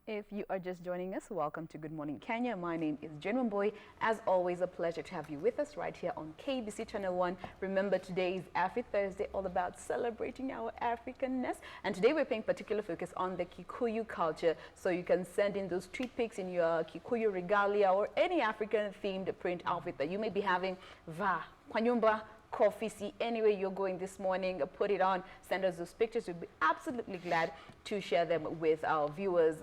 If you are just joining us, welcome to Good Morning Kenya. My name is Jen Wambui. As always, a pleasure to have you with us right here on KBC Channel 1. Remember, today is Afri Thursday, all about celebrating our Africanness. And today we're paying particular focus on the Kikuyu culture. So you can send in those tweet pics in your Kikuyu regalia or any African-themed print outfit that you may be having. Va, kwa nyumba, coffee, see anywhere you're going this morning, put it on, send us those pictures. We'd be absolutely glad to share them with our viewers.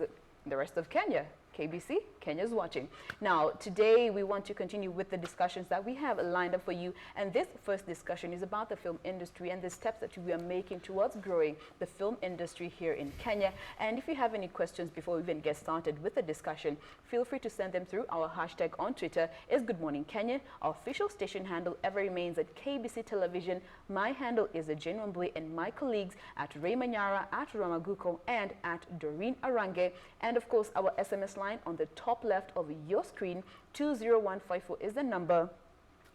The rest of Kenya. KBC, Kenya's watching. Now, today we want to continue with the discussions that we have lined up for you. And this first discussion is about the film industry and the steps that we are making towards growing the film industry here in Kenya. And if you have any questions before we even get started with the discussion, feel free to send them through. Our hashtag on Twitter is Good Morning Kenya. Our official station handle ever remains at KBC Television. My handle is Jane Wambui, and my colleagues at Ray Manyara, at Ramaguko, and at Doreen Arange. And of course, our SMS line on the top left of your screen, 20154 is the number.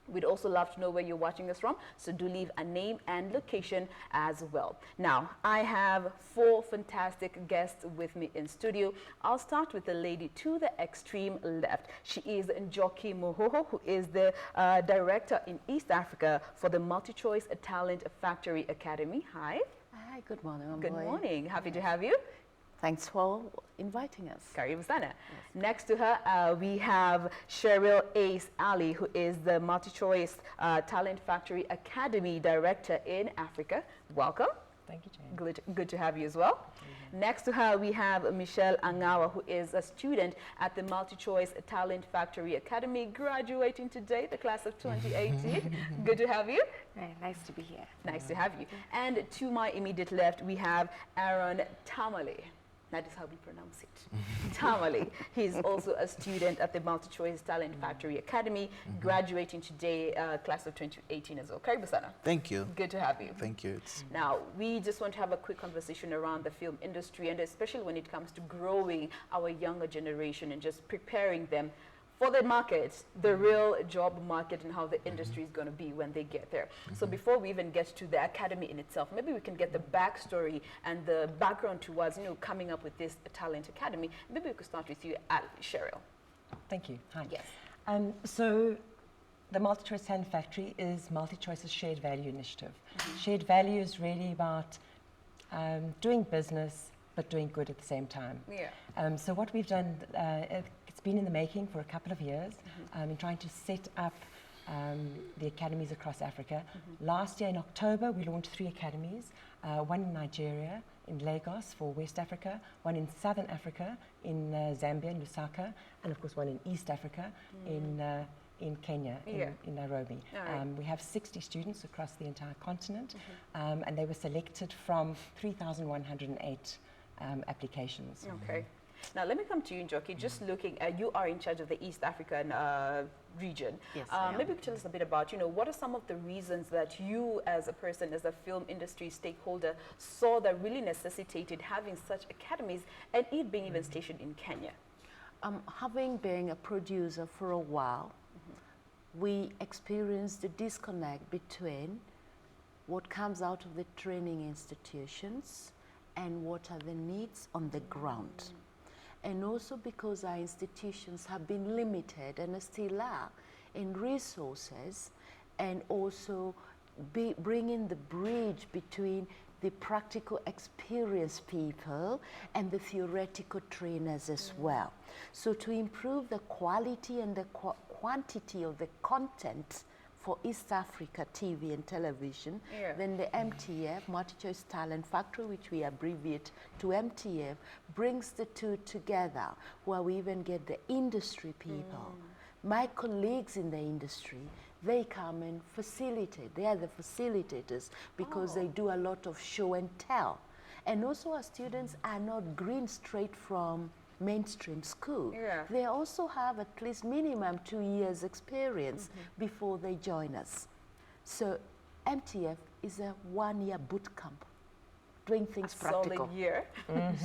We'd also love to know where you're watching us from, so do leave a name and location as well. Now, I have four fantastic guests with me in studio. I'll start with the lady to the extreme left. She is Njoki Mohoho, who is the director in East Africa for the MultiChoice Talent Factory Academy. Hi. Hi, good morning. Good morning. Happy to have you. Thanks for inviting us. Karibu sana. Yes. Next to her, we have Cheryl Ace Ali, who is the MultiChoice Talent Factory Academy Director in Africa. Welcome. Thank you, Jane. Good to have you as well. Next to her, we have Michelle Angawa, who is a student at the MultiChoice Talent Factory Academy, graduating today, the class of 2018. Good to have you. Very nice to be here. Nice to have you. And to my immediate left, we have Aaron Tamale. That is how we pronounce it. Tamale. He's also a student at the MultiChoice Talent Factory Academy, graduating today, class of 2018 as well. Karibu sana. Thank you. Good to have you. Thank you. Now, we just want to have a quick conversation around the film industry, and especially when it comes to growing our younger generation and just preparing them for the market, the real job market, and how the industry is going to be when they get there. So before we even get to the academy in itself, maybe we can get the backstory and the background towards, coming up with this talent academy. Maybe we could start with you, Cheryl. Thank you. Hi. Yes. So the MultiChoice Talent Factory is MultiChoice's shared value initiative. Shared value is really about doing business, but doing good at the same time. Yeah. So what we've done, it's been in the making for a couple of years, in trying to set up the academies across Africa. Last year in October, we launched 3 academies, one in Nigeria, in Lagos for West Africa, one in Southern Africa, in Zambia, in Lusaka, and of course one in East Africa, in Kenya, in Nairobi. Right. We have 60 students across the entire continent, and they were selected from 3,108 applications. Okay. Now, let me come to you, Njoki. Just looking at, you are in charge of the East African region. Yes, maybe you could tell us a bit about, what are some of the reasons that you as a person, as a film industry stakeholder, saw that really necessitated having such academies and it being even stationed in Kenya? Having been a producer for a while, we experienced the disconnect between what comes out of the training institutions and what are the needs on the ground. And also because our institutions have been limited and still are in resources, and also bringing the bridge between the practical experienced people and the theoretical trainers as well. So to improve the quality and the quantity of the content for East Africa TV and television, then the MTF, MultiChoice Talent Factory, which we abbreviate to MTF, brings the two together, where we even get the industry people. My colleagues in the industry, they come and facilitate. They are the facilitators because they do a lot of show and tell. And also our students are not green straight from mainstream school. They also have at least minimum 2 years experience before they join us. So MTF is a 1-year boot camp, doing things practical. Solid year.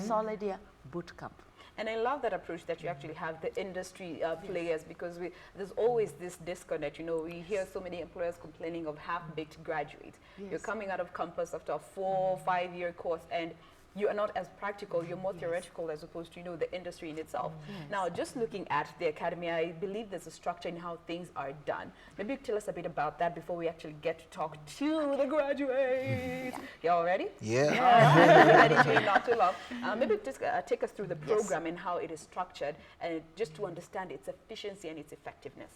Solid year boot camp. And I love that approach that you actually have the industry players, because there's always this disconnect. We hear so many employers complaining of half-baked graduates. You're coming out of campus after a 4 or 5 year course, and you are not as practical, you're more theoretical as opposed to, you know, the industry in itself. Now, just looking at the academy, I believe there's a structure in how things are done. Maybe you tell us a bit about that before we actually get to talk to the graduates. Y'all ready? Yeah. All right. Ready to not too long. Maybe just take us through the program and how it is structured, and just to understand its efficiency and its effectiveness.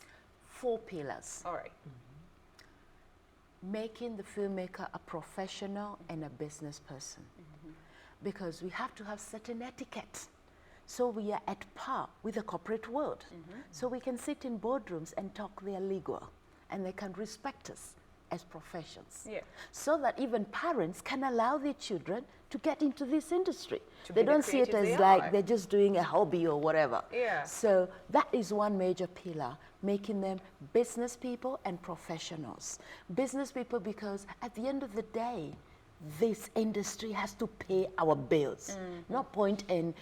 4 pillars. All right. Making the filmmaker a professional and a business person. Because we have to have certain etiquette. So we are at par with the corporate world. So we can sit in boardrooms and talk their legal, and they can respect us as professions. Yeah. So that even parents can allow their children to get into this industry. To They be the don't see it creatives as they like are. they're just doing a hobby or whatever. Yeah. So that is one major pillar, making them business people and professionals. Business people because at the end of the day, this industry has to pay our bills. No point in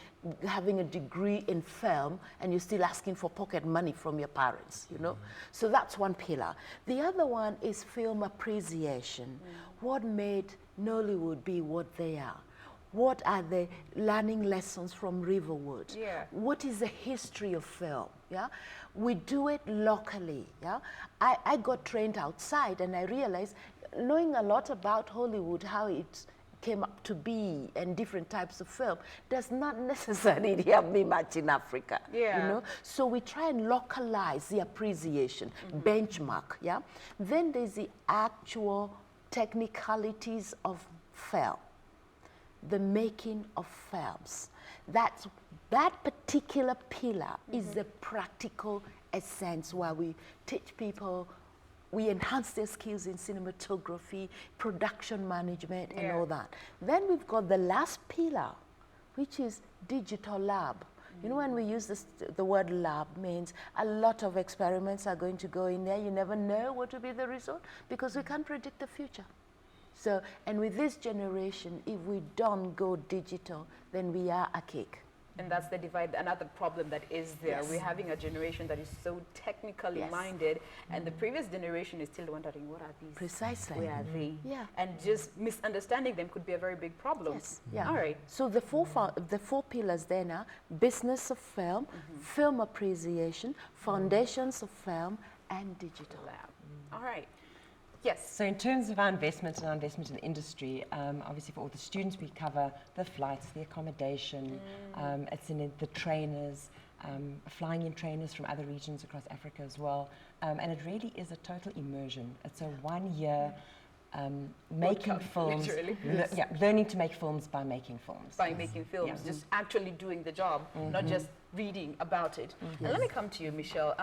having a degree in film and you're still asking for pocket money from your parents, you know? So that's one pillar. The other one is film appreciation. What made Nollywood be what they are? What are the learning lessons from Riverwood? Yeah. What is the history of film? Yeah, we do it locally. Yeah, I got trained outside and I realized knowing a lot about Hollywood, how it came up to be and different types of film does not necessarily help me much in Africa. Yeah. You know, so we try and localize the appreciation, benchmark. Yeah, then there's the actual technicalities of film. The making of films. That particular pillar is the practical essence where we teach people, we enhance their skills in cinematography, production management, and all that. Then we've got the last pillar, which is digital lab. You know, when we use the word lab means a lot of experiments are going to go in there. You never know what will be the result because we can't predict the future. So, and with this generation, if we don't go digital, then we are a cake. And that's the divide, another problem that is there. Yes. We're having a generation that is so technically minded, and the previous generation is still wondering, what are these? Precisely. Where are they? Yeah. And just misunderstanding them could be a very big problem. Yes. Yeah. All right. So the four pillars then are business of film, film appreciation, foundations of film, and digital. Lab. All right. Yes. So in terms of our investment and our investment in industry, obviously for all the students we cover the flights, the accommodation, it's in the trainers, flying in trainers from other regions across Africa as well. And it really is a total immersion. It's a 1 year making Bootcamp, films, literally. learning to make films by making films. By making films, just actually doing the job, not just reading about it. And let me come to you, Michelle.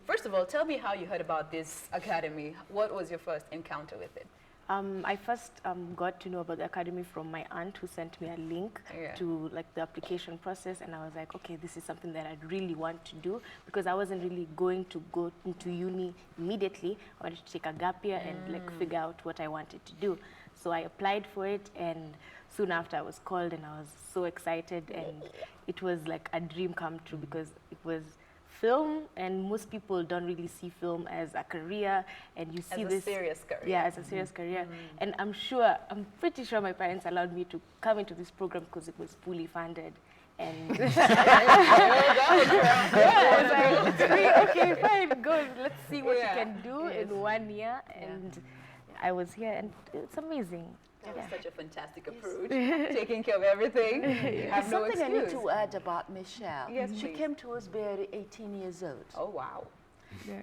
First of all, tell me how you heard about this academy. What was your first encounter with it? I first got to know about the academy from my aunt, who sent me a link to like the application process, and I was like, okay, this is something that I'd really want to do because I wasn't really going to go into uni immediately. I wanted to take a gap year and like figure out what I wanted to do. So I applied for it, and soon after I was called, and I was so excited, and it was like a dream come true because it was film, and most people don't really see film as a career, and you see As this a serious career. yeah, as a serious career. And I'm pretty sure my parents allowed me to come into this program because it was fully funded. And I was like, okay, fine, go, let's see what you can do in 1 year. And I was here, and it's amazing. That was such a fantastic approach, taking care of everything. You have no Something I need excuse. to add about Michelle. Yes, she please. came to us barely 18 years old. Oh, wow.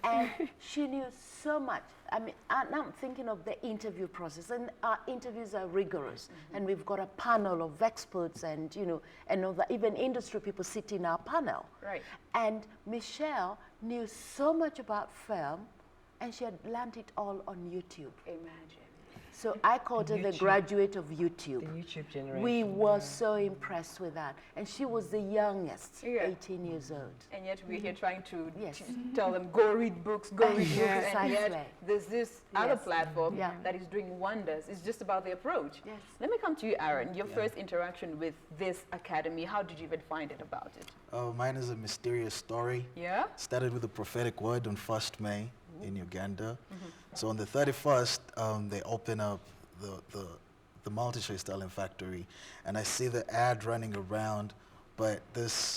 And she knew so much. I mean, I'm thinking of the interview process, and our interviews are rigorous, and we've got a panel of experts and, you know, and other, even industry people sit in our panel. Right. And Michelle knew so much about film, and she had learned it all on YouTube. Imagine. So I called her the YouTube. graduate of YouTube. The YouTube generation. We were so impressed with that. And she was the youngest, Yeah. 18 years old. And yet we're here trying to Yes. tell them, go read books, go read books. And Precisely. yet there's this other Yes. platform Yeah. that is doing wonders. It's just about the approach. Yes. Let me come to you, Aaron. Your first interaction with this academy, how did you even find it about it? Mine is a mysterious story. Yeah? Started with a prophetic word on 1st May in Uganda. So on the 31st, they open up the Multi-Choice Talent Factory, and I see the ad running around, but the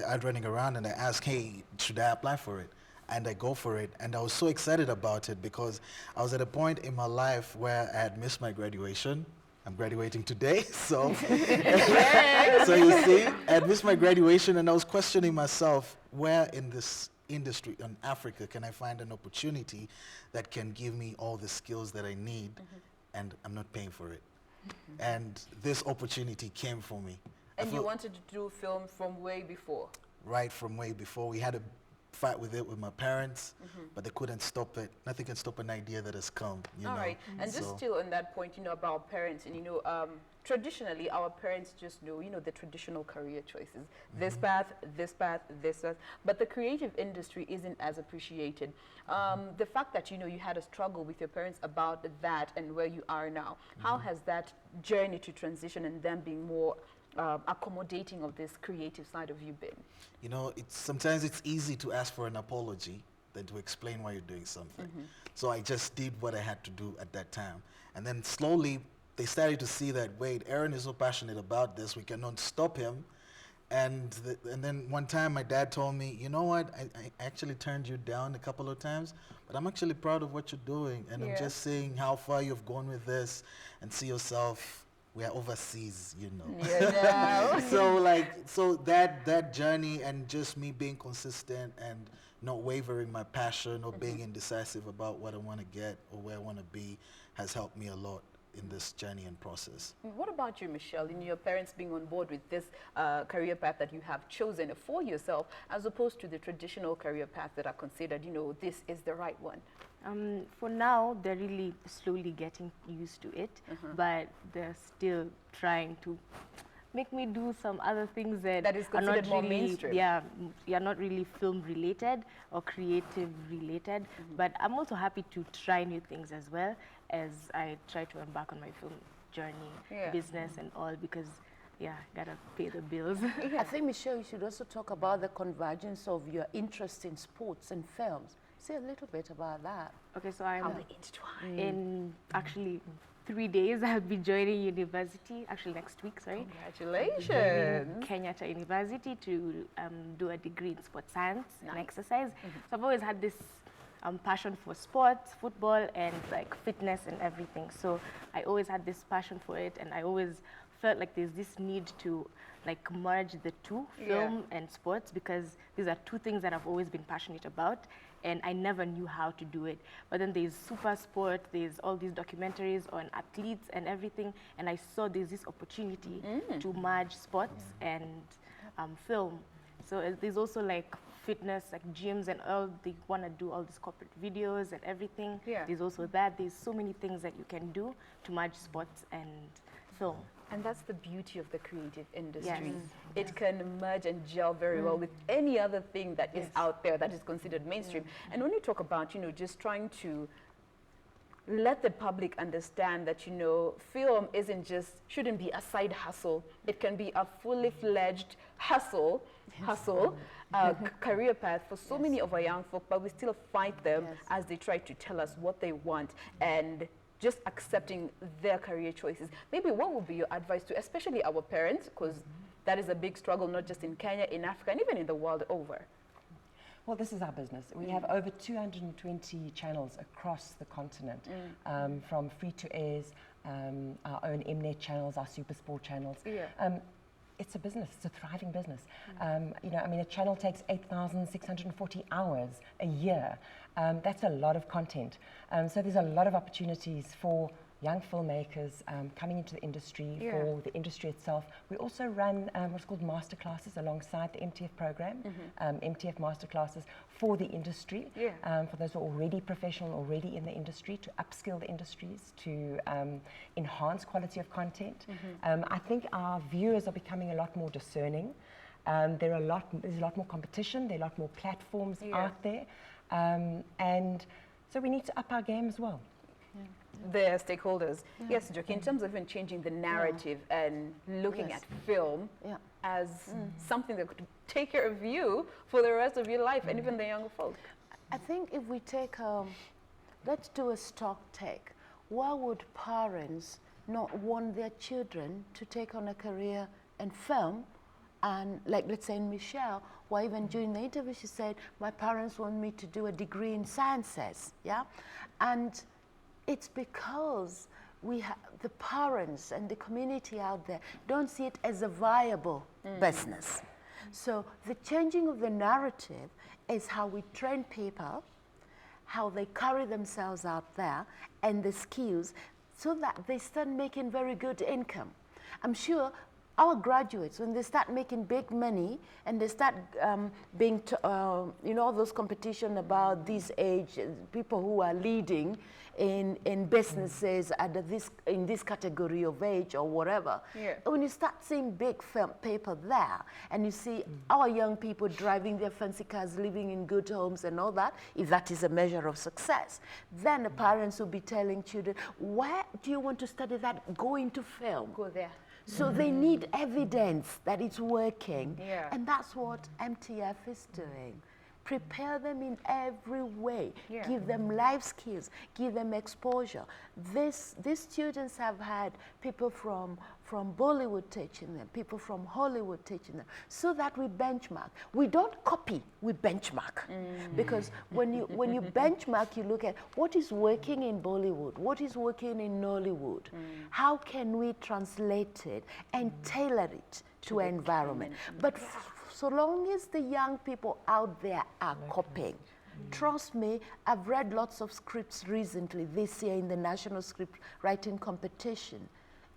ad running around, and I ask, hey, should I apply for it? And I go for it, and I was so excited about it because I was at a point in my life where I had missed my graduation. I'm graduating today, so so you see, I had missed my graduation, and I was questioning myself, where in this industry in Africa can I find an opportunity that can give me all the skills that I need, and I'm not paying for it. And this opportunity came for me. I And you felt- wanted to do film from way before? right from way before. We had a fight with it with my parents, but they couldn't stop it. Nothing can stop an idea that has come, you All know. right, and just So- still on that point, about parents, and traditionally our parents just know, the traditional career choices, this path, this path, this path, but the creative industry isn't as appreciated. The fact that, you had a struggle with your parents about that and where you are now, how has that journey to transition and them being more accommodating of this creative side of you been? Sometimes it's easy to ask for an apology than to explain why you're doing something. So I just did what I had to do at that time. And then slowly they started to see that, wait, Aaron is so passionate about this, we cannot stop him. And then one time my dad told me, you know what, I actually turned you down a couple of times, but I'm actually proud of what you're doing. And I'm just seeing how far you've gone with this, and see yourself, we are overseas, Yeah. So that journey, and just me being consistent and not wavering my passion or being indecisive about what I want to get or where I want to be, has helped me a lot in this journey and process. What about you, Michelle, in your parents being on board with this career path that you have chosen for yourself, as opposed to the traditional career paths that are considered, this is the right one? For now, they're really slowly getting used to it, but they're still trying to make me do some other things that is are not considered more really, mainstream. yeah, not really film related or creative related. But I'm also happy to try new things as well as I try to embark on my film journey, business and all, because gotta pay the bills. I think, Michelle, you should also talk about the convergence of your interest in sports and films. Say a little bit about that. Okay, so I'm How they intertwine. in actually 3 days I'll be joining university, actually next week, sorry. Congratulations. Kenyatta University to do a degree in sports science and exercise. So I've always had this passion for sports, football, and like fitness and everything. So I always had this passion for it, and I always felt like there's this need to like merge the two, film and sports, because these are two things that I've always been passionate about, and I never knew how to do it. But then there's Super Sport, there's all these documentaries on athletes and everything, and I saw there's this opportunity to merge sports and film. So there's also like fitness, like gyms and all, they want to do all these corporate videos and everything. Yeah. There's also that. There's so many things that you can do to merge sports and film. And that's the beauty of the creative industry. Yes. It can merge and gel very well with any other thing that is out there that is considered mainstream. And when you talk about, just trying to let the public understand that, film shouldn't be a side hustle. It can be a fully fledged hustle, career path for so many of our young folk, but we still fight them as they try to tell us what they want, and just accepting their career choices. Maybe what would be your advice to especially our parents, because that is a big struggle, not just in Kenya, in Africa, and even in the world over. Well, this is our business. We have over 220 channels across the continent, from free-to-airs, our own Mnet channels, our Super Sport channels. It's a business. It's a thriving business. A channel takes 8,640 hours a year. That's a lot of content. So there's a lot of opportunities for young filmmakers coming into the industry, for the industry itself. We also run what's called masterclasses alongside the MTF program, MTF masterclasses for the industry, for those who are already professional, already in the industry, to upskill the industries, to enhance quality of content. I think our viewers are becoming a lot more discerning. There's a lot more competition, there are a lot more platforms out there. And so we need to up our game as well. Their stakeholders. Yes, Joki, in terms of even changing the narrative and looking at film as something that could take care of you for the rest of your life, and even the younger folk. I think if we take, let's do a stock take. Why would parents not want their children to take on a career in film. And like, let's say in Michelle, or even during the interview, she said, my parents want me to do a degree in sciences, yeah? And it's because the parents and the community out there don't see it as a viable business. So the changing of the narrative is how we train people, how they carry themselves out there, and the skills, so that they start making very good income. I'm sure our graduates, when they start making big money and they start being, you know, those competition about this age, people who are leading in businesses in this category of age or whatever. Yeah. When you start seeing big film paper there, and you see our young people driving their fancy cars, living in good homes and all that, if that is a measure of success, then the parents will be telling children, where do you want to study that? Go into film. Go there. So they need evidence that it's working. Yeah. And that's what MTF is doing. Prepare them in every way. Yeah. Give them life skills. Give them exposure. These students have had people from Bollywood teaching them, people from Hollywood teaching them, so that we benchmark. We don't copy, we benchmark. Because when you benchmark, you look at what is working in Bollywood, what is working in Nollywood. How can we translate it and tailor it to our environment? But so long as the young people out there are copying, trust me, I've read lots of scripts recently this year in the National Script Writing Competition.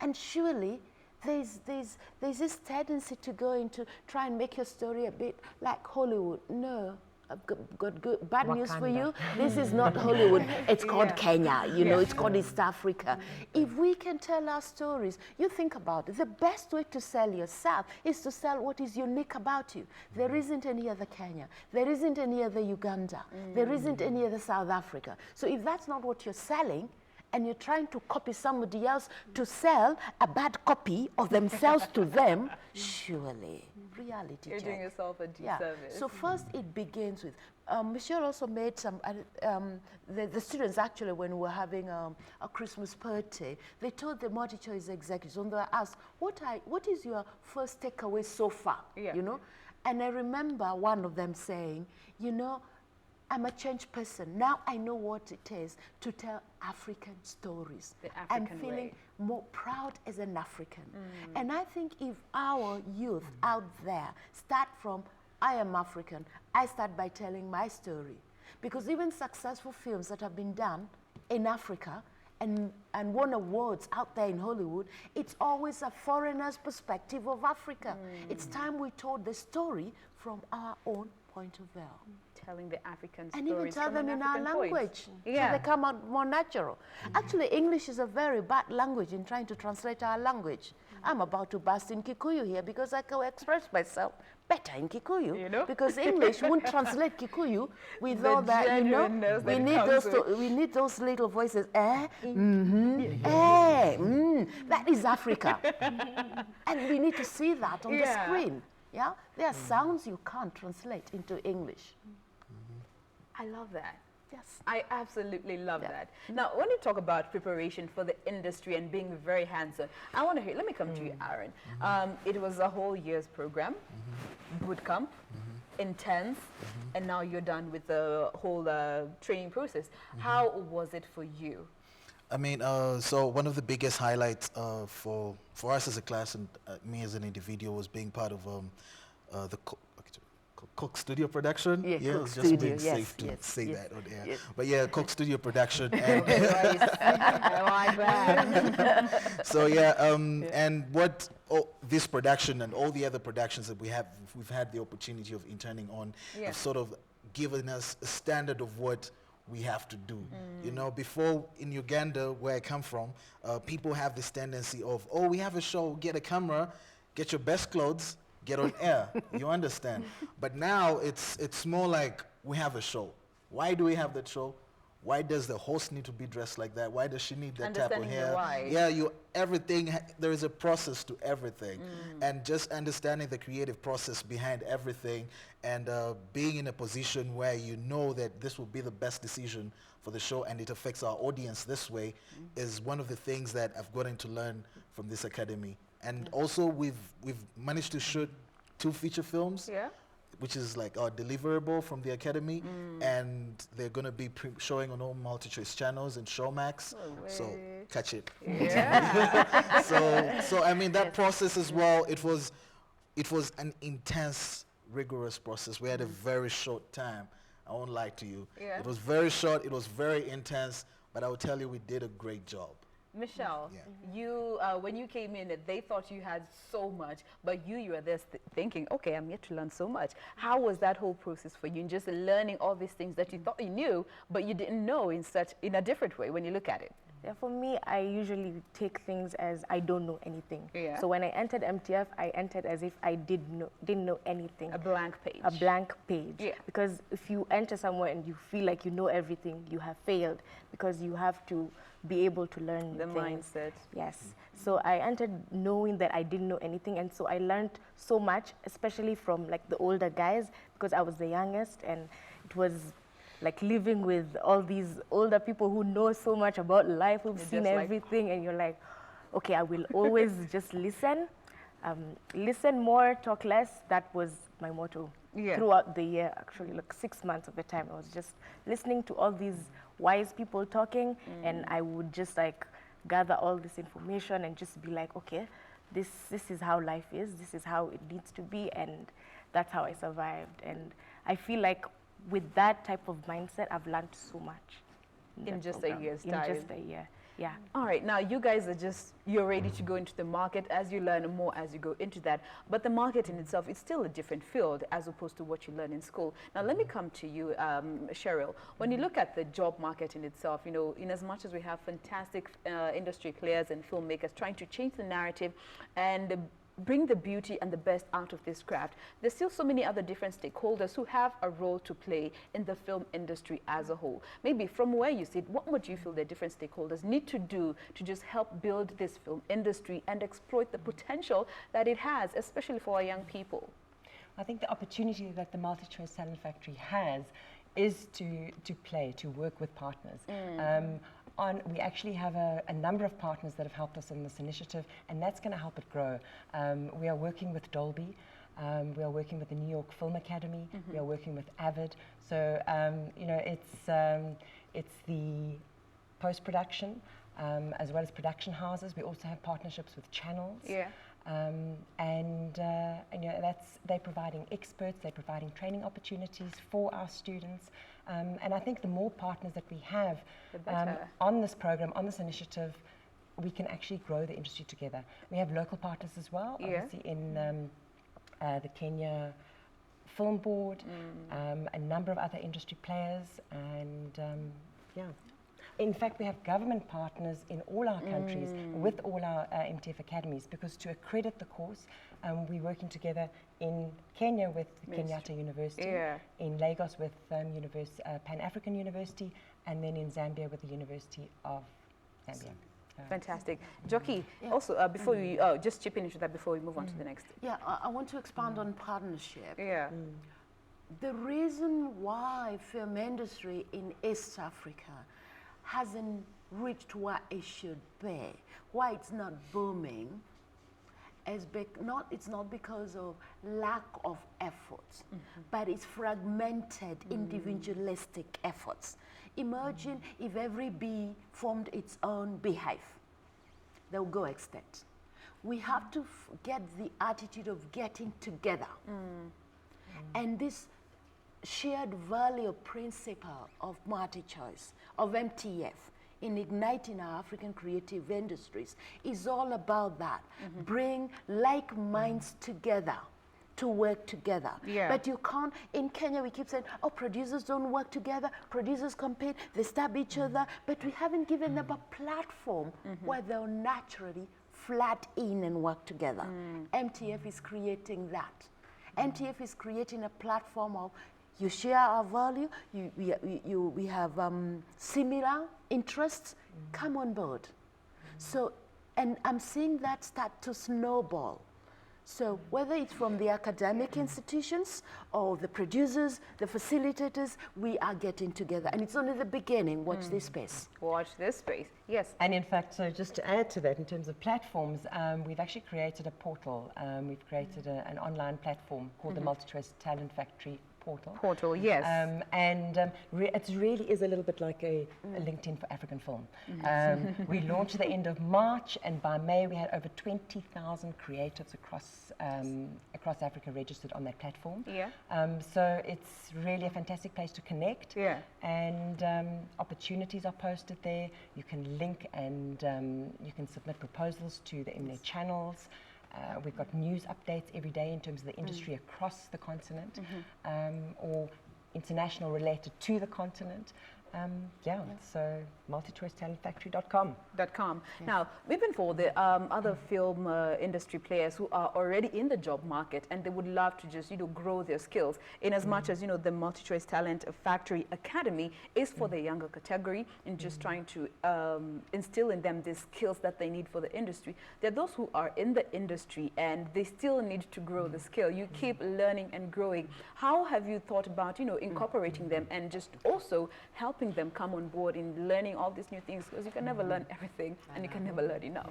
And surely there's this tendency to go into try and make your story a bit like Hollywood. No, I've got bad news for you. This is not Hollywood. It's called Kenya. You know, it's called East Africa. If we can tell our stories, you think about it. The best way to sell yourself is to sell what is unique about you. There isn't any other Kenya. There isn't any other Uganda. There isn't any other South Africa. So if that's not what you're selling, and you're trying to copy somebody else to sell a bad copy of themselves to them, surely reality You're check. doing yourself a Yeah. disservice. So first it begins with, Michelle also made some, the students actually when we were having a Christmas party, they told the MultiChoice executives, when they were asked, what is your first takeaway so far, Yeah. you know? And I remember one of them saying, you know, I'm a changed person. Now I know what it is to tell African stories. The African I'm feeling way. more proud as an African. And I think if our youth out there start from, I am African, I start by telling my story. Because even successful films that have been done in Africa and won awards out there in Hollywood, it's always a foreigner's perspective of Africa. It's time we told the story from our own point of view. Telling the African And stories even tell from them an in our African point. language, Yeah. so they come out more natural. Actually, English is a very bad language in trying to translate our language. I'm about to burst in Kikuyu here because I can express myself better in Kikuyu. You know? Because English won't translate Kikuyu with The all that, you know. genuineness We that need comes those. We need those little voices. That is Africa, and we need to see that on the Yeah. screen. Yeah, there are sounds you can't translate into English. I love that. Yes. I absolutely love Yeah. that. Now, when you talk about preparation for the industry and being very hands-on, I want to hear, let me come to you, Aaron. It was a whole year's program, boot camp, intense, and now you're done with the whole training process. How was it for you? I mean, so one of the biggest highlights for us as a class and me as an individual was being part of the Cook Studio production. Yeah, it Cook was just Studio, being yes, safe to yes, say yes, that on air. yes. But yeah, Cook Studio production. And I like that. so yeah, and what this production and all the other productions that we've had the opportunity of interning on Yeah. have sort of given us a standard of what we have to do. You know, before in Uganda, where I come from, people have this tendency of, oh, we have a show, get a camera, get your best clothes, get on air. You understand? But now it's more like we have a show. Why do we have that show? Why does the host need to be dressed like that? Why does she need that type of Understanding the hair? why. Yeah, there is a process to everything. And just understanding the creative process behind everything, and being in a position where you know that this will be the best decision for the show and it affects our audience this way is one of the things that I've gotten to learn from this academy. And also we've managed to shoot 2 feature films. Yeah. Which is like our deliverable from the academy, and they're going to be showing on all MultiChoice channels and Showmax. So catch it. Yeah. So I mean that process as well. It was an intense, rigorous process. We had a very short time. I won't lie to you. Yeah. It was very short. It was very intense. But I will tell you, we did a great job. Michelle, Yeah. you when you came in, they thought you had so much, but you were there thinking, okay, I'm yet to learn so much. How was that whole process for you, and just learning all these things that you thought you knew, but you didn't know in a different way when you look at it? Yeah, for me, I usually take things as I don't know anything. Yeah. So when I entered MTF, I entered as if I didn't know anything. A blank page. A blank page. Yeah. Because if you enter somewhere and you feel like you know everything, you have failed, because you have to be able to learn The things. mindset. Yes. So I entered knowing that I didn't know anything, and so I learned so much, especially from like the older guys, because I was the youngest, and it was like living with all these older people who know so much about life, who've You're seen just like- everything, and you're like, okay, I will always just listen. Listen more, talk less. That was my motto Yeah. throughout the year, actually, like 6 months of the time. I was just listening to all these wise people talking, and I would just like gather all this information and just be like, okay, this is how life is, this is how it needs to be, and that's how I survived. And I feel like with that type of mindset, I've learned so much. In that just a program. year's In time. just a year, yeah. All right, now you guys you're ready to go into the market as you learn more as you go into that. But the market in itself, it's still a different field as opposed to what you learn in school. Now, let me come to you, Cheryl. When you look at the job market in itself, you know, in as much as we have fantastic industry players and filmmakers trying to change the narrative and bring the beauty and the best out of this craft, there's still so many other different stakeholders who have a role to play in the film industry as a whole. Maybe from where you sit, what would you feel the different stakeholders need to do to just help build this film industry and exploit the potential that it has, especially for our young people? I think the opportunity that the MultiChoice Talent Factory has is to work with partners. We actually have a number of partners that have helped us in this initiative, and that's going to help it grow. We are working with Dolby. We are working with the New York Film Academy. We are working with Avid. So you know, it's the post-production as well as production houses. We also have partnerships with channels. Yeah. And you know, they're providing experts, they're providing training opportunities for our students. And I think the more partners that we have The better. on this program, on this initiative, we can actually grow the industry together. We have local partners as well, Yeah. obviously in the Kenya Film Board, a number of other industry players, and yeah. In fact, we have government partners in all our countries with all our MTF academies, because to accredit the course, we're working together in Kenya with Kenyatta University, Yeah. in Lagos with Pan-African University, and then in Zambia with the University of Zambia. Fantastic. Jockey, also, before we just chip into that before we move on to the next. Yeah, I want to expand on partnership. Yeah. The reason why film industry in East Africa hasn't reached where it should be, why it's not booming, it's not because of lack of efforts, but it's fragmented individualistic efforts. Imagine if every bee formed its own beehive, they will go extinct. We have to get the attitude of getting together. And this shared value principle of MultiChoice, of MTF, in igniting our African creative industries is all about that. Bring like minds together to work together. Yeah. But you can't, in Kenya we keep saying, oh, producers don't work together, producers compete, they stab each other, but we haven't given them a platform where they'll naturally flat in and work together. MTF is creating that. MTF is creating a platform of you share our value, we have similar interests, come on board. So, and I'm seeing that start to snowball. So whether it's from the academic institutions or the producers, the facilitators, we are getting together. And it's only the beginning. Watch this space. Watch this space. Yes. And in fact, so just to add to that, in terms of platforms, we've actually created a portal. We've created an online platform called the MultiChoice Talent Factory portal. Yes. It really is a little bit like a LinkedIn for African film. We launched at the end of March, and by May we had over 20,000 creatives across Africa registered on that platform. Yeah. So it's really a fantastic place to connect. Yeah. And opportunities are posted there. You can link and you can submit proposals to the MNET channels. We've got news updates every day in terms of the industry across the continent, or international related to the continent. So multichoicetalentfactory.com. .com. Now, even for the other film industry players who are already in the job market and they would love to just, grow their skills, in as much as, the MultiChoice Talent Factory Academy is for the younger category and just trying to instill in them the skills that they need for the industry. There are those who are in the industry and they still need to grow the skill. You keep learning and growing. How have you thought about, incorporating them and just also helping them come on board in learning all these new things, because you can never learn everything and you can never learn enough.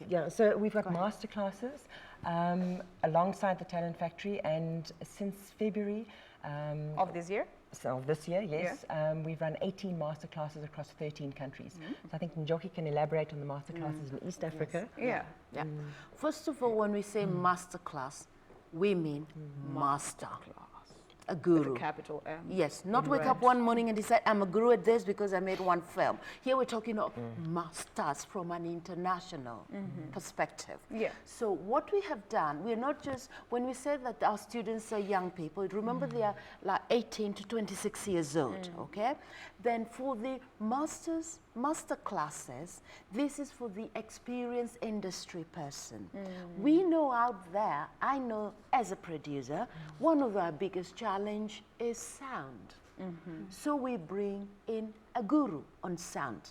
Yeah, so we've got master classes alongside the Talent Factory, and since February Of this year? So this year, yes. We've run 18 master classes across 13 countries. So I think Njoki can elaborate on the master classes in East Africa. Yeah. First of all, when we say master class, we mean master. A guru. With a capital M. Yes, not wake up one morning and decide I'm a guru at this because I made one film. Here we're talking of masters from an international perspective. Yeah. So what we have done, we're not just, when we say that our students are young people, remember they are like 18 to 26 years old, okay? Then for the master classes, this is for the experienced industry person. We know out there, I know as a producer, one of our biggest challenge is sound. So we bring in a guru on sound.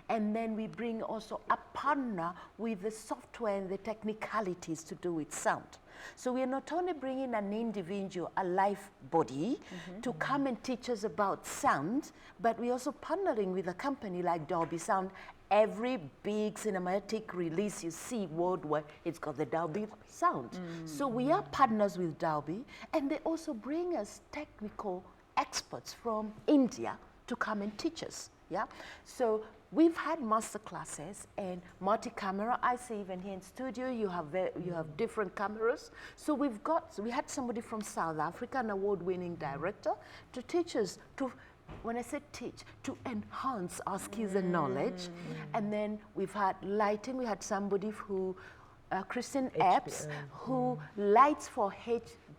And then we bring also a partner with the software and the technicalities to do with sound. So we are not only bringing an individual, a live body, to come and teach us about sound, but we're also partnering with a company like Dolby Sound. Every big cinematic release you see worldwide, it's got the Dolby Sound. So we are partners with Dolby, and they also bring us technical experts from India to come and teach us. Yeah. So we've had master classes and multi-camera. I see even here in studio you have different cameras. So we had somebody from South Africa, an award-winning director, to teach us to. When I say teach, to enhance our skills and knowledge. And then we've had lighting. We had somebody who, Christian Epps, who lights for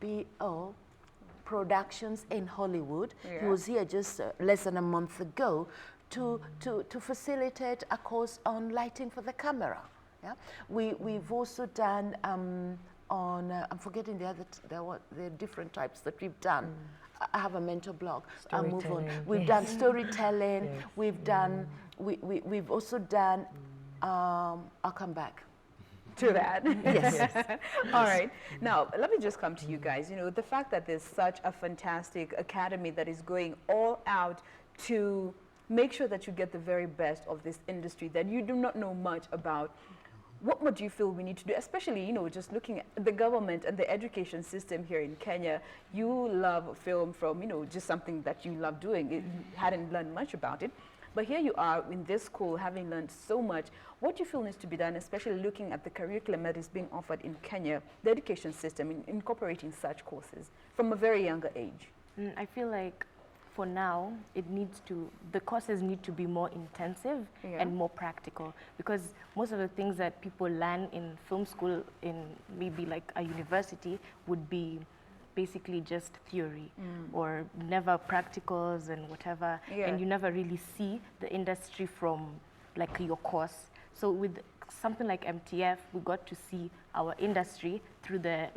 HBO Productions in Hollywood. He was here just less than a month ago to facilitate a course on lighting for the camera. Yeah? We've also done I'm forgetting the different types that we've done. I have a mentor blog. I'll move on. We've done storytelling. We've done. We've also done. I'll come back to that. Yes. All right. Now, let me just come to you guys. The fact that there's such a fantastic academy that is going all out to make sure that you get the very best of this industry that you do not know much about. What would you feel we need to do, especially, just looking at the government and the education system here in Kenya? You love film from, just something that you love doing. You hadn't learned much about it. But here you are in this school, having learned so much. What do you feel needs to be done, especially looking at the curriculum that is being offered in Kenya, the education system, in incorporating such courses from a very younger age? I feel like for now, the courses need to be more intensive and more practical, because most of the things that people learn in film school, in maybe like a university, would be basically just theory or never practicals and whatever, and you never really see the industry from like your course. So with something like MTF, we got to see our industry through the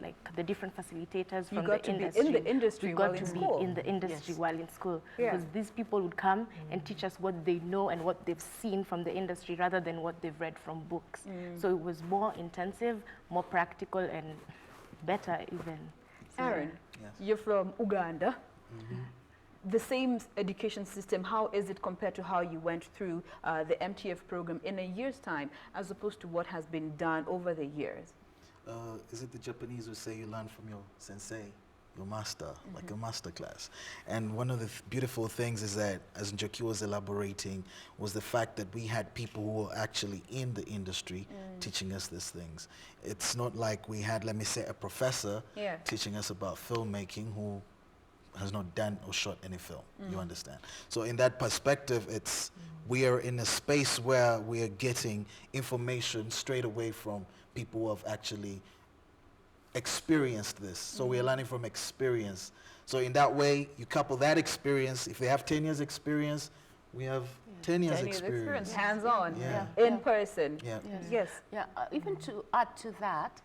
different facilitators from got the to be industry. in the industry we while got in to school. be in the industry while in school, Yeah. because these people would come and teach us what they know and what they've seen from the industry rather than what they've read from books. So it was more intensive, more practical, and better even. So, Aaron, Yes. you're from Uganda. The same education system, how is it compared to how you went through the MTF program in a year's time as opposed to what has been done over the years? Is it the Japanese who say you learn from your sensei, your master, like a master class? And one of the beautiful things is that, as Njoki was elaborating, was the fact that we had people who were actually in the industry teaching us these things. It's not like we had, let me say, a professor Yeah. teaching us about filmmaking who has not done or shot any film, you understand? So in that perspective, it's we are in a space where we are getting information straight away from people who have actually experienced this. So we are learning from experience. So in that way, you couple that experience, if they have 10 years experience, we have 10 years 10 years experience. hands-on, Yeah. in person. Yeah. Yes. Yeah, even to add to that,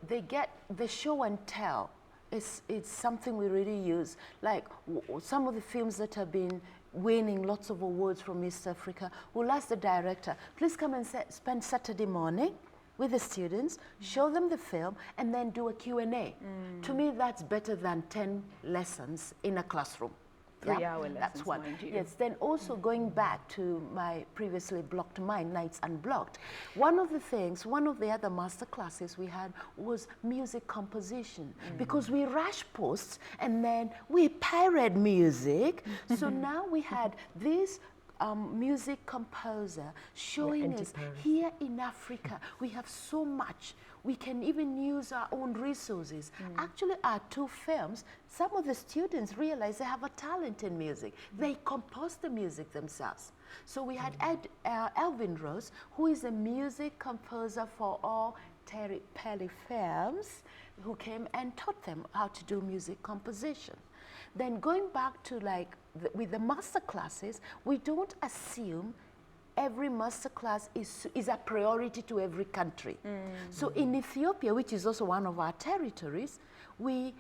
they get the show and tell. It's something we really use. Like some of the films that have been winning lots of awards from East Africa, we'll ask the director, please come and spend Saturday morning with the students, show them the film, and then do a Q&A. To me, that's better than 10 lessons in a classroom. 3-hour That's lessons, one. mind you. Yes, then also going back to my previously blocked mind, Nights Unblocked, one of the other master classes we had was music composition, because we rush posts and then we pirate music. So now we had this music composer showing us here in Africa we have so much. We can even use our own resources. Actually, our two films, some of the students realize they have a talent in music. They compose the music themselves. So we had Elvin Rose, who is a music composer for all Terry Pelly films, who came and taught them how to do music composition. Then going back to with the master classes, we don't assume every master class is a priority to every country. So in Ethiopia, which is also one of our territories, we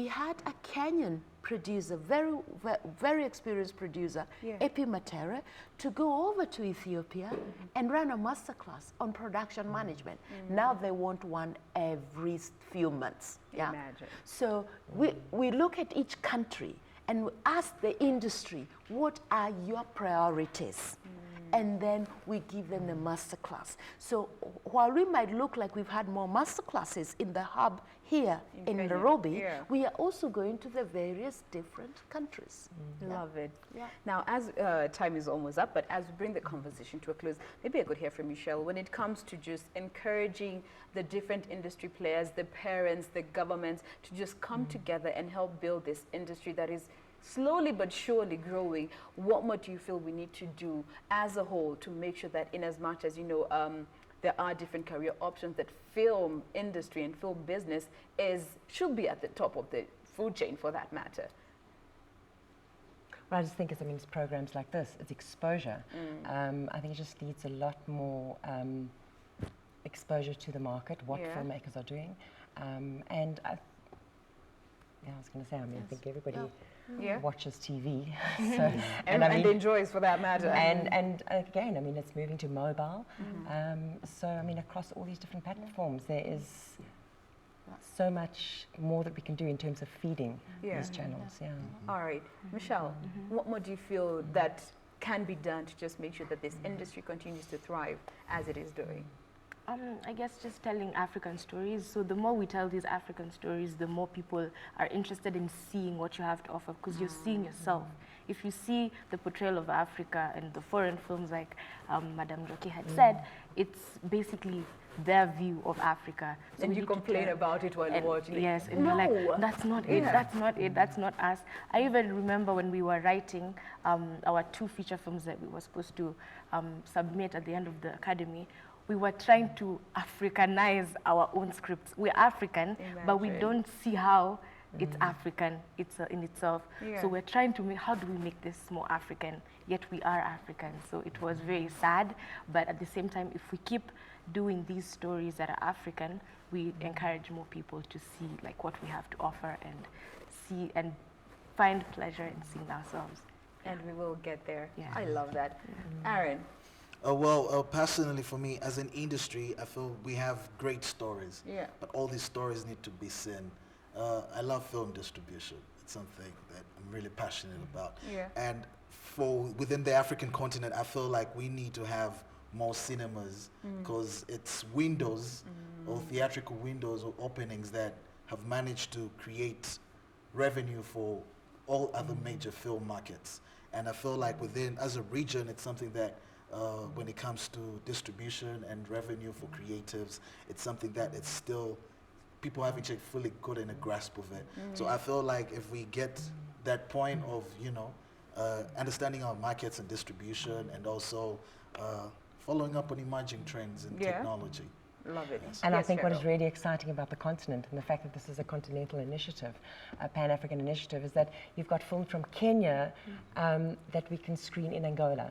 had a Kenyan producer, very experienced producer, Epi Matera, to go over to Ethiopia and run a master class on production management. Now they want one every few months. Yeah? Imagine. So we look at each country and we ask the industry, what are your priorities? And then we give them the master class. So while we might look like we've had more master classes in the hub here in Kenya, Nairobi, we are also going to the various different countries. Love it. Yeah. Now, as time is almost up, but as we bring the conversation to a close, maybe I could hear from Michelle when it comes to just encouraging the different industry players, the parents, the governments, to just come together and help build this industry that is slowly but surely growing. What more do you feel we need to do as a whole to make sure that, in as much as there are different career options, that film industry and film business should be at the top of the food chain, for that matter? Well, I just think it's programs like this, it's exposure. I think it just needs a lot more exposure to the market, what filmmakers are doing. And I was going to say, I think everybody watches TV. So, and enjoys, for that matter. And again, it's moving to mobile. So, across all these different platforms, there is so much more that we can do in terms of feeding these channels. All right. Michelle, what more do you feel that can be done to just make sure that this industry continues to thrive as it is doing? I guess just telling African stories. So the more we tell these African stories, the more people are interested in seeing what you have to offer, because you're seeing yourself. If you see the portrayal of Africa in the foreign films, like Madame Njoki had said, it's basically their view of Africa. So and you complain about it while you're watching it. Yes, and you're like, that's not it, that's not it, that's not us. I even remember when we were writing our 2 feature films that we were supposed to submit at the end of the academy, we were trying to Africanize our own scripts. We're African, but we don't see how It's African, it's in itself. Yeah. So we're trying to make, how do we make this more African, yet we are African. So it was very sad, but at the same time, if we keep doing these stories that are African, we encourage more people to see like what we have to offer and see and find pleasure in seeing ourselves. And we will get there. Yeah. I love that. Aaron. Personally for me, as an industry, I feel we have great stories. Yeah. But all these stories need to be seen. I love film distribution. It's something that I'm really passionate about. Yeah. And within the African continent, I feel like we need to have more cinemas because it's windows or theatrical windows or openings that have managed to create revenue for all other major film markets. And I feel like as a region, it's something that when it comes to distribution and revenue for creatives, it's something that it's still, people haven't fully gotten a grasp of it. So I feel like if we get that point of, understanding our markets and distribution and also following up on emerging trends in technology. Love it. And I Yes, think what is Cheryl. really exciting about the continent and the fact that this is a continental initiative, a Pan-African initiative, is that you've got films from Kenya that we can screen in Angola.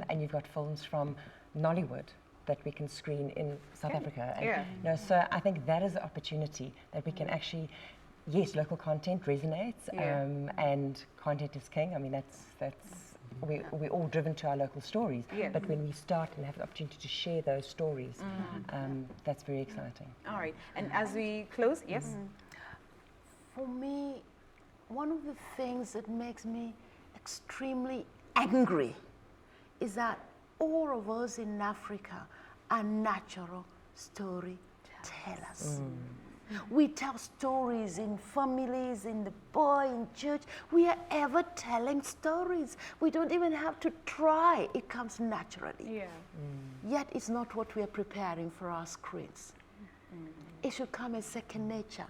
And you've got films from Nollywood that we can screen in South Africa. And, so I think that is the opportunity that we can actually, yes, local content resonates and content is king. I mean, we're all driven to our local stories, but when we start and have the opportunity to share those stories, that's very exciting. All right. And as we close, yes? For me, one of the things that makes me extremely angry is that all of us in Africa are natural storytellers. We tell stories in families, in the boy, in church. We are ever telling stories. We don't even have to try. It comes naturally. Yeah. Yet it's not what we are preparing for our screens. It should come as second nature.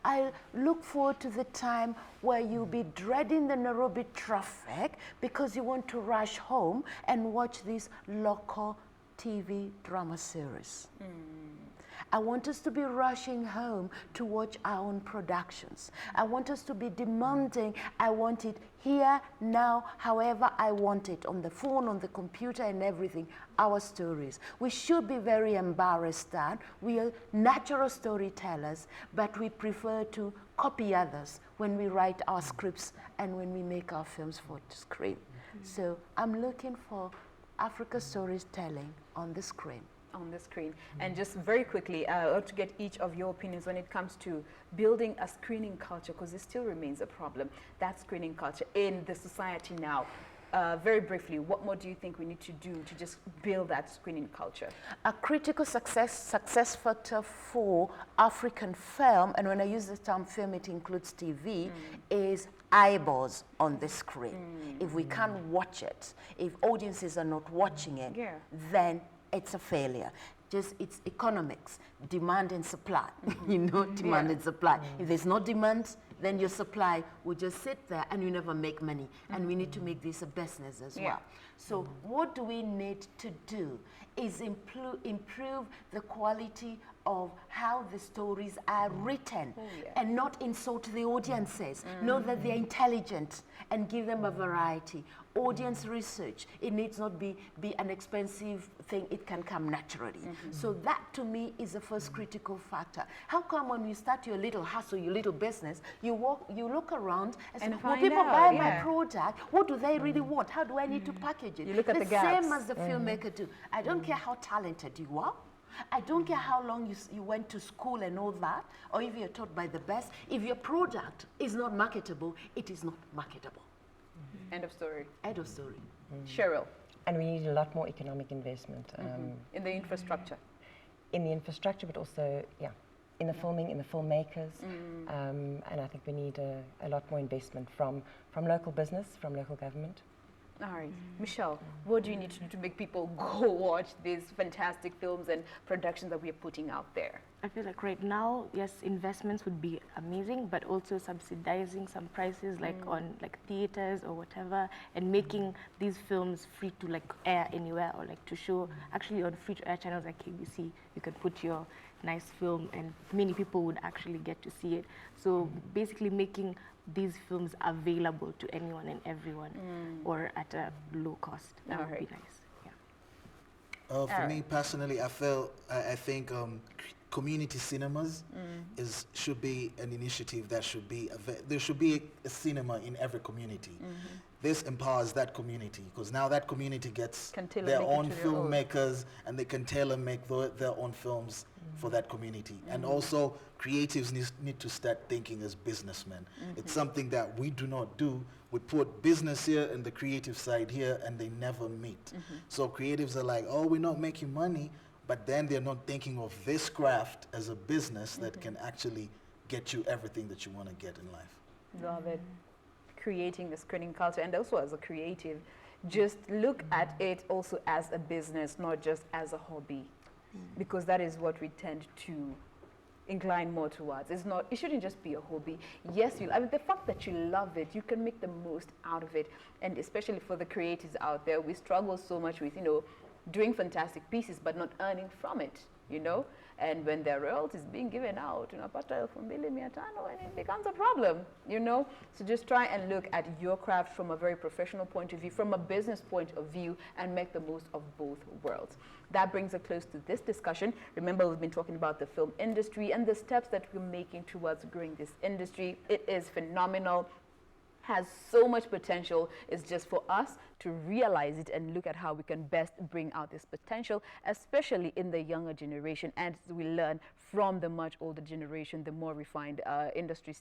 I look forward to the time where you'll be dreading the Nairobi traffic because you want to rush home and watch this local TV drama series. I want us to be rushing home to watch our own productions. I want us to be demanding, I want it here, now, however I want it, on the phone, on the computer and everything, our stories. We should be very embarrassed that we are natural storytellers, but we prefer to copy others when we write our scripts and when we make our films for screen. So I'm looking for Africa storytelling on the screen. On the screen. And just very quickly, I want to get each of your opinions when it comes to building a screening culture, because it still remains a problem, that screening culture in the society now. Very briefly, what more do you think we need to do to just build that screening culture? A critical success factor for African film, and when I use the term film, it includes TV, is eyeballs on the screen. If we can't watch it, if audiences are not watching it, then it's a failure. Just it's economics, demand and supply. Demand and supply. If there's no demand, then your supply will just sit there and you never make money. And we need to make this a business as well. So what do we need to do is improve the quality of how the stories are written and not insult the audiences. Know that they're intelligent and give them a variety. Audience research, it needs not be an expensive thing, it can come naturally. So that to me is the first critical factor. How come when you start your little hustle, your little business, you look around and say, will people buy my product? What do they really want? How do I need to package it? You look at the gaps. Same as the filmmaker do. I don't care how talented you are. I don't care how long you went to school and all that, or if you're taught by the best. If your product is not marketable, it is not marketable. End of story. End of story. Cheryl. And we need a lot more economic investment. In the infrastructure. In the infrastructure, but also, in the filming, in the filmmakers. And I think we need a lot more investment from local business, from local government. All right. Michelle, what do you need to do to make people go watch these fantastic films and productions that we are putting out there? I feel like right now, yes, investments would be amazing, but also subsidizing some prices like on like theaters or whatever, and making these films free to like air anywhere, or like to show actually on free to air channels like KBC. You can put your nice film and many people would actually get to see it. So basically making these films available to anyone and everyone, or at a low cost. That would be nice. Yeah. For me personally, I think community cinemas should be an initiative that should be there should be a cinema in every community. This empowers that community, because now that community gets their own filmmakers and they can tailor make their own films for that community. And also creatives need to start thinking as businessmen. It's something that we do not do. We put business here and the creative side here, and they never meet. So creatives are like, oh, we're not making money, but then they're not thinking of this craft as a business that can actually get you everything that you want to get in life. Love it. Creating the screening culture, and also as a creative, just look at it also as a business, not just as a hobby, because that is what we tend to incline more towards. It shouldn't just be a hobby. Yes, I mean, the fact that you love it, you can make the most out of it. And especially for the creatives out there, we struggle so much with, doing fantastic pieces but not earning from it, And when their royalties being given out, and it becomes a problem, So just try and look at your craft from a very professional point of view, from a business point of view, and make the most of both worlds. That brings us close to this discussion. Remember, we've been talking about the film industry and the steps that we're making towards growing this industry. It is phenomenal, has so much potential. It's just for us to realize it and look at how we can best bring out this potential, especially in the younger generation, and we learn from the much older generation, the more refined industry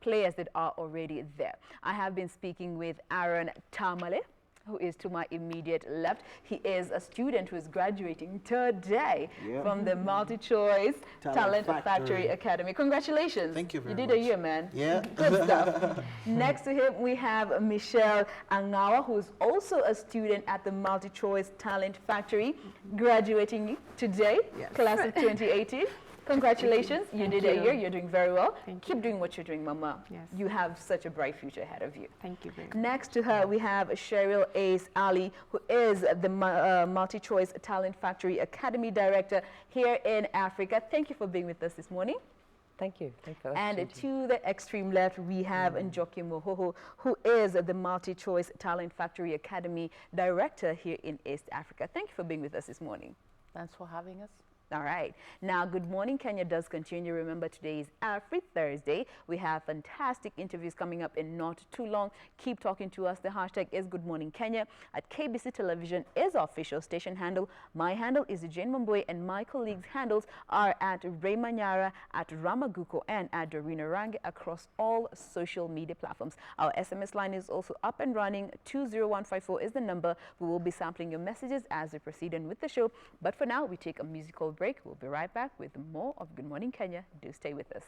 players that are already there. I have been speaking with Aaron Tamale, who is to my immediate left. He is a student who is graduating today from the Multi-Choice Talent Factory Academy. Congratulations. Thank you very much. You much. did a year, man. Yeah. Good stuff. Next to him, we have Michelle Angawa, who is also a student at the Multi-Choice Talent Factory, graduating today, class of 2018. Congratulations. You did a year. You're doing very well. Keep doing what you're doing, Mama. Yes. You have such a bright future ahead of you. Thank you very much. Next to her, we have Cheryl Ace Ali, who is the Multi-Choice Talent Factory Academy Director here in Africa. Thank you for being with us this morning. Thank you. Thank you. And to the extreme left, we have Njoki Mohoho, who is the Multi-Choice Talent Factory Academy Director here in East Africa. Thank you for being with us this morning. Thanks for having us. All right. Now, Good Morning Kenya does continue. Remember, today is Afri Thursday. We have fantastic interviews coming up in not too long. Keep talking to us. The hashtag is Good Morning Kenya. At KBC Television is our official station handle. My handle is Jane Mamboy, and my colleagues' handles are at Ray Manyara, at Ramaguko, and at Dorina Range across all social media platforms. Our SMS line is also up and running. 20154 is the number. We will be sampling your messages as we proceed on with the show. But for now, we take a musical break. We'll be right back with more of Good Morning Kenya. Do stay with us.